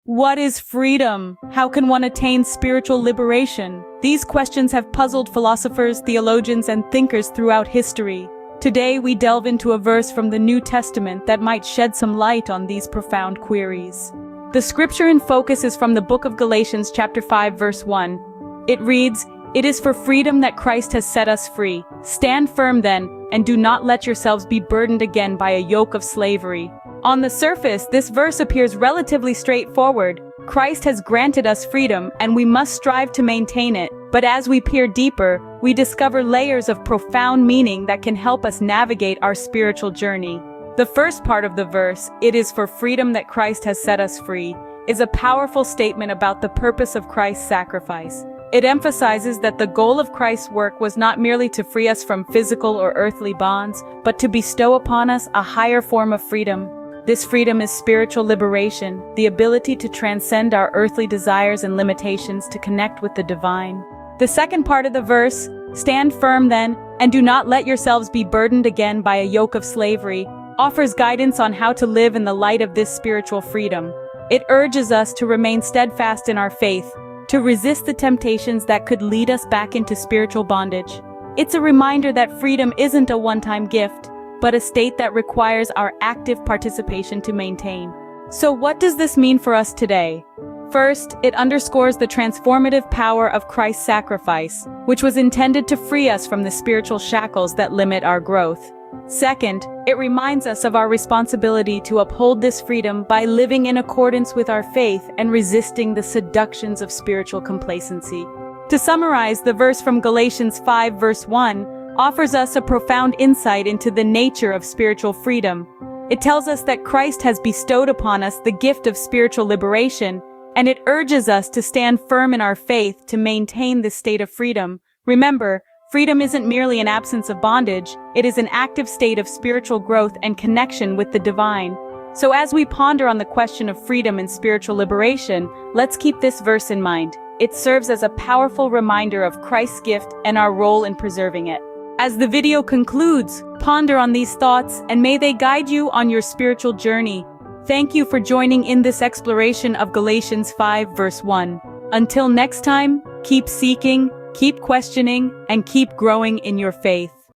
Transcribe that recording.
What is freedom? How can one attain spiritual liberation? These questions have puzzled philosophers, theologians, and thinkers throughout history. Today we delve into a verse from the New Testament that might shed some light on these profound queries. The scripture in focus is from the book of Galatians chapter 5 verse 1. It reads, "It is for freedom that Christ has set us free. Stand firm then, and do not let yourselves be burdened again by a yoke of slavery." On the surface, this verse appears relatively straightforward. Christ has granted us freedom, and we must strive to maintain it. But as we peer deeper, we discover layers of profound meaning that can help us navigate our spiritual journey. The first part of the verse, "It is for freedom that Christ has set us free," is a powerful statement about the purpose of Christ's sacrifice. It emphasizes that the goal of Christ's work was not merely to free us from physical or earthly bonds, but to bestow upon us a higher form of freedom. This freedom is spiritual liberation, the ability to transcend our earthly desires and limitations to connect with the divine. The second part of the verse, "Stand firm then, and do not let yourselves be burdened again by a yoke of slavery," offers guidance on how to live in the light of this spiritual freedom. It urges us to remain steadfast in our faith, to resist the temptations that could lead us back into spiritual bondage. It's a reminder that freedom isn't a one-time gift, but a state that requires our active participation to maintain. So what does this mean for us today? First, it underscores the transformative power of Christ's sacrifice, which was intended to free us from the spiritual shackles that limit our growth. Second, it reminds us of our responsibility to uphold this freedom by living in accordance with our faith and resisting the seductions of spiritual complacency. To summarize, the verse from Galatians 5 verse 1 offers us a profound insight into the nature of spiritual freedom. It tells us that Christ has bestowed upon us the gift of spiritual liberation, and it urges us to stand firm in our faith to maintain this state of freedom. Remember, freedom isn't merely an absence of bondage, it is an active state of spiritual growth and connection with the divine. So as we ponder on the question of freedom and spiritual liberation, let's keep this verse in mind. It serves as a powerful reminder of Christ's gift and our role in preserving it. As the video concludes, ponder on these thoughts and may they guide you on your spiritual journey. Thank you for joining in this exploration of Galatians 5 verse 1. Until next time, keep seeking, keep questioning, and keep growing in your faith.